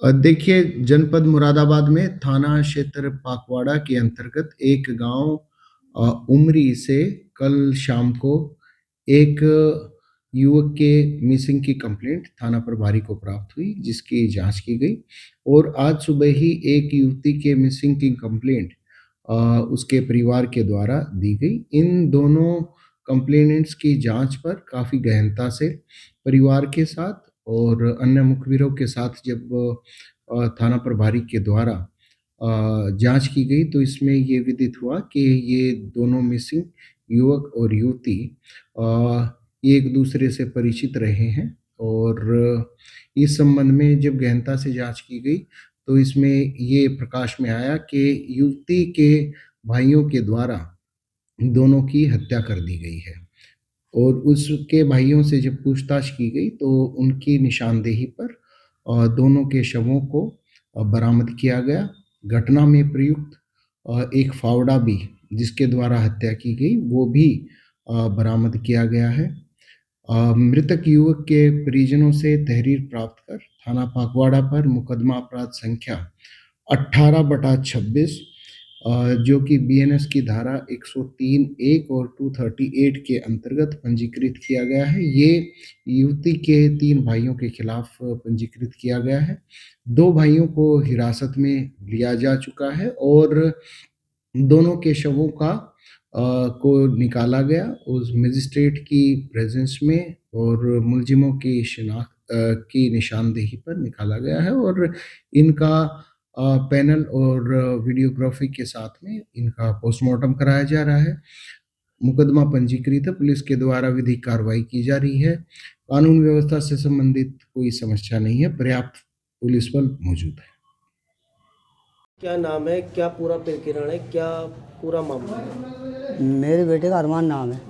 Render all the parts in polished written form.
देखिए जनपद मुरादाबाद में थाना क्षेत्र पाकवाड़ा के अंतर्गत एक गांव उमरी से कल शाम को एक युवक के मिसिंग की कंप्लेंट थाना प्रभारी को प्राप्त हुई, जिसकी जांच की गई और आज सुबह ही एक युवती के मिसिंग की कंप्लेंट अ, उसके परिवार के द्वारा दी गई। इन दोनों कंप्लेनेंट्स की जांच पर काफ़ी गहनता से परिवार के साथ और अन्य मुखबिरों के साथ जब थाना प्रभारी के द्वारा जांच की गई तो इसमें ये विदित हुआ कि ये दोनों मिसिंग युवक और युवती एक दूसरे से परिचित रहे हैं और इस संबंध में जब गहनता से जांच की गई तो इसमें ये प्रकाश में आया कि युवती के भाइयों के द्वारा दोनों की हत्या कर दी गई है और उसके भाइयों से जब पूछताछ की गई तो उनकी निशानदेही पर दोनों के शवों को बरामद किया गया। घटना में प्रयुक्त एक फावड़ा भी जिसके द्वारा हत्या की गई वो भी बरामद किया गया है। मृतक युवक के परिजनों से तहरीर प्राप्त कर थाना पाकवाड़ा पर मुकदमा अपराध संख्या 18/26 जो कि बीएनएस की धारा 103(1) और 238 के अंतर्गत पंजीकृत किया गया है। ये युवती के 3 भाइयों के खिलाफ पंजीकृत किया गया है। 2 भाइयों को हिरासत में लिया जा चुका है और दोनों के शवों को निकाला गया उस मजिस्ट्रेट की प्रेजेंस में और मुलजिमों की शिनाख्त की निशानदेही पर निकाला गया है और इनका पैनल और वीडियोग्राफी के साथ में इनका पोस्टमार्टम कराया जा रहा है। मुकदमा पंजीकृत है, पुलिस के द्वारा विधिक कार्रवाई की जा रही है। कानून व्यवस्था से संबंधित कोई समस्या नहीं है, पर्याप्त पुलिस बल मौजूद है। क्या नाम है, क्या पूरा प्रकरण है, क्या पूरा मामला है? मेरे बेटे का अरमान नाम है।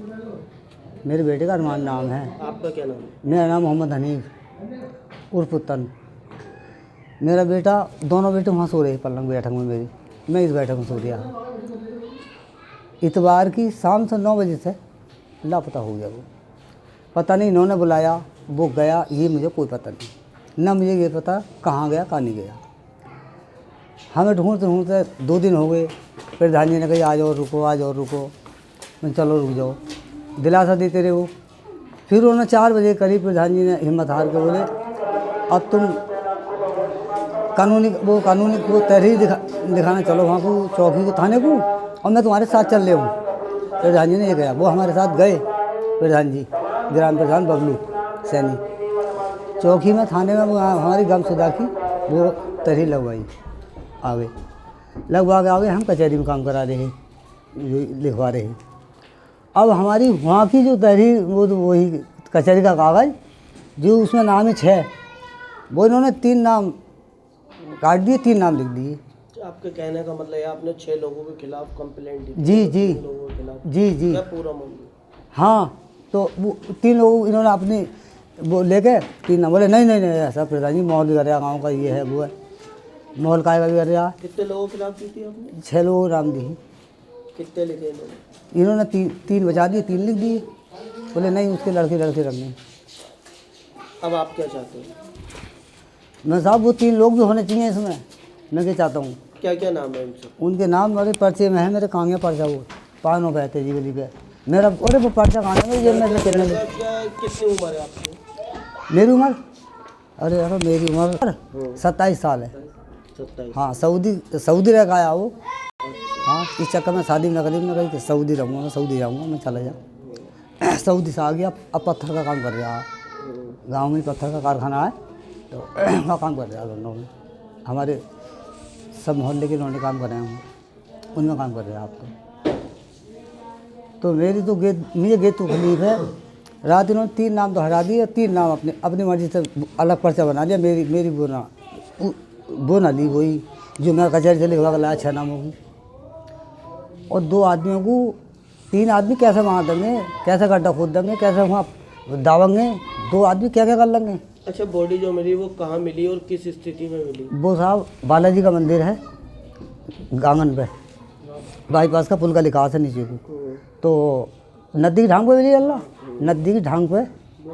मेरे बेटे का अरमान नाम है। आपका क्या नाम है? मेरा नाम मोहम्मद हनीफ उर्फ पुतन। मेरा बेटा, दोनों बेटे वहाँ सो रहे पलंग बैठक में मेरी, मैं इस बैठक में सो रहा। इतवार की शाम से 9 बजे से लापता हो गया वो। पता नहीं इन्होंने बुलाया, वो गया, ये मुझे कोई पता नहीं। ना मुझे ये पता कहाँ गया कहाँ नहीं गया। हमें ढूंढते ढूंढते 2 दिन हो गए। प्रधान जी ने कही आ जाओ रुको, आ जाओ रुको। मैं चलो रुक जाओ, दिलासा देते रहे वो। फिर उन्होंने 4 बजे करीब प्रधान जी ने हिम्मत हार के बोले अब तुम कानूनी वो तहरीर दिखाना चलो वहाँ को चौकी को थाने को, और मैं तुम्हारे साथ चल रहे हूँ। प्रधान जी ने ये कहा, वो हमारे साथ गए। प्रधान जी, ग्राम प्रधान बबलू सैनी चौकी में, थाने में वो हमारी गमशुदा की वो तहरीर लगवाई। आगे लगवा के आगे हम कचहरी में काम करा रहे हैं, जो लिखवा रहे हैं। अब हमारी वहाँ की जो तहरीर वही कचहरी का कागज़ जो उसमें नाम है 6, वो इन्होंने 3 नाम काट दिए, 3 नाम लिख दिए। आपके कहने का मतलब है आपने 6 लोगों के खिलाफ कंप्लेंट दी? जी जी 3 लोगों के खिलाफ? जी जी क्या पूरा मामला? हाँ, तो वो 3 लोग इन्होंने अपनी वो लेके 3 नाम बोले नहीं नहीं नहीं ऐसा प्रधान जी माहौल बिगड़ रहा गाँव का, ये है वो है, माहौल का बिगड़ रहा। कितने लोगों के खिलाफ दी थी आपने? 6 लोगों को नाम दी। कितने लिखे इन्होंने? इन्होंने 3 बचा दिए, 3 लिख दिए। बोले नहीं उसके लड़के रखने। अब आप क्या चाहते हैं? मैं साहब वो 3 लोग भी होने चाहिए इसमें। मैं क्या चाहता हूँ, क्या क्या नाम है इनसे? उनके नाम मेरे पर्चे में है, मेरे कांगे पर्चा वो 5 नो बहते जी गली पे मेरा। अरे वो पर्चा कहाँ है ये मैं कितने में? कितनी उम्र है आपकी? मेरी उम्र, अरे मेरी उम्र 27 साल है। 27? हाँ, सऊदी रह आया वो। हाँ, इस चक्कर में शादी में करीब में गई कि सऊदी रहूँगा, मैं सऊदी जाऊँगा, मैं चला जा। सऊदी से आ गया, अब पत्थर का काम कर रहा है। गाँव में पत्थर का कारखाना है तो वहाँ काम कर रहा है दोनों में। हमारे सब मोहल्ले के उन्होंने काम कर रहे हैं, उनमें काम कर रहे हैं आप तो मेरी तो मुझे गेट तो खलीफ है। रात इन्होंने 3 नाम तो हटा दिए, 3 नाम अपनी मर्जी से अलग पर्चा बना दिया। मेरी वो ना ली वही जो मैं कचहरी से लिखवा कर लाया 6 नामों की। और 2 आदमियों को 3 आदमी कैसे वहाँ देंगे, कैसे गड्ढा खोद देंगे, कैसे वहाँ दावेंगे। 2 आदमी क्या क्या कर लेंगे। अच्छा, बॉडी जो मिली वो कहाँ मिली और किस स्थिति में मिली? वो साहब बालाजी का मंदिर है गांगन पे, बाईपास का पुल का लिखा से नीचे को, तो नदी की ढांग पे मिली। अल्लाह, नदी की ढांग पे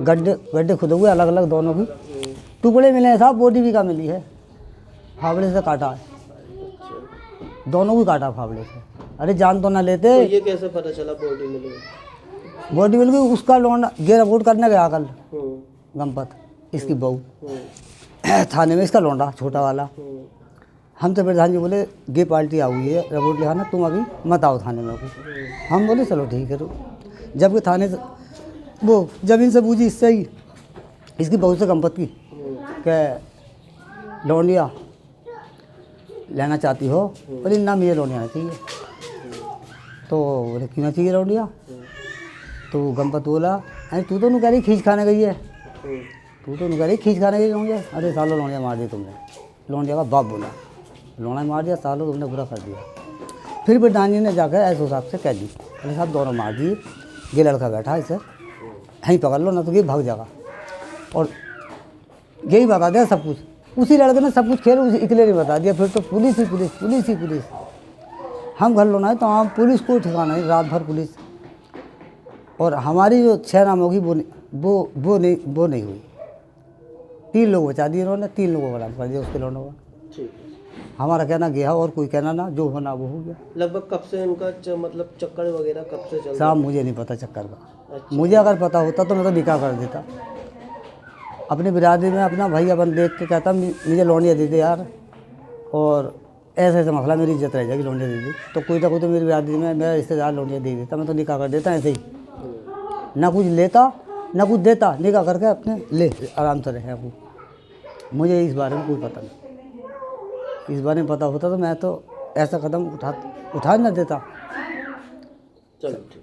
गड्ढे खुदे हुए अलग अलग, दोनों की टुकड़े मिले हैं साहब। बॉडी भी का मिली है, फावड़े से काटा है, अच्छा, दोनों को काटा फावड़े से। अरे जान तो ना लेते। तो ये कैसे पता चला बॉडी मिली? बॉडी मिल गई, उसका लौंडा ये रिपोर्ट करने गया कल गणपत, इसकी बहू थाने में, इसका लौंडा छोटा वाला। हम तो प्रधान जी बोले ये पार्टी आई हुई है रिपोर्ट लिखाना, तुम अभी मत आओ थाने में। हम बोले चलो ठीक है। तो जबकि थाने से वो जब इनसे पूछी, इससे ही इसकी बहू से गणपत की कि लौंडिया लेना चाहती हो? बोले ना मुझे लौंडिया नहीं चाहिए। तो बोले क्यों ना चाहिए लौंडिया? तो गणपत बोला अरे तू तो कह रही खींच खाने गई है, तू तो कह रही खींच खाने गई लौंडिया। अरे सालों लौंडिया मार दी तुमने। लौंडिया का बाप बोला लौंडा मार दिया, सालों तुमने बुरा कर दिया। फिर प्रधान जी ने जाकर ऐसे हिसाब से कह दी, अरे साहब दोनों मार दिए, ये लड़का बैठा है इसे यहीं पकड़ लो, ना तो ये भाग जाएगा। और यही बता दिया सब कुछ, उसी लड़के ने सब कुछ खेल उसी इकले ने बता दिया। फिर तो पुलिस ही पुलिस, पुलिस ही पुलिस। हम घर लोना है तो हम पुलिस को ठिकाना नहीं, रात भर पुलिस। और हमारी जो 6 नाम होगी वो नहीं हुई। 3 लोग बचा दिए उन्होंने, 3 लोगों को बरामद कर दिया उसके लौंडों का। ठीक है। हमारा कहना गया और कोई कहना ना, जो होना वो हो गया। लगभग कब से इनका मतलब चक्कर वगैरह कब से चल रहा साहब मुझे नहीं पता चक्कर का। अच्छा। मुझे अगर पता होता तो मैं तो निकाह कर देता। अपनी बिरादरी में अपना भाई अपन देख के कहता मुझे लौंडिया दे दे यार, और ऐसे ऐसे मसला मेरी इज्जत रह जाएगी, लौंडिया दे दी तो कोई ना कोई तो मेरी बिरादरी में मेरा रिश्तेदार लौंडिया दे देता, मैं तो निकाह कर देता ऐसे ही। ना कुछ लेता ना कुछ देता, निकाह करके अपने ले आराम से रहे वो। मुझे इस बारे में कोई पता नहीं। इस बारे में पता होता तो मैं तो ऐसा कदम उठा न देता। चलो ठीक।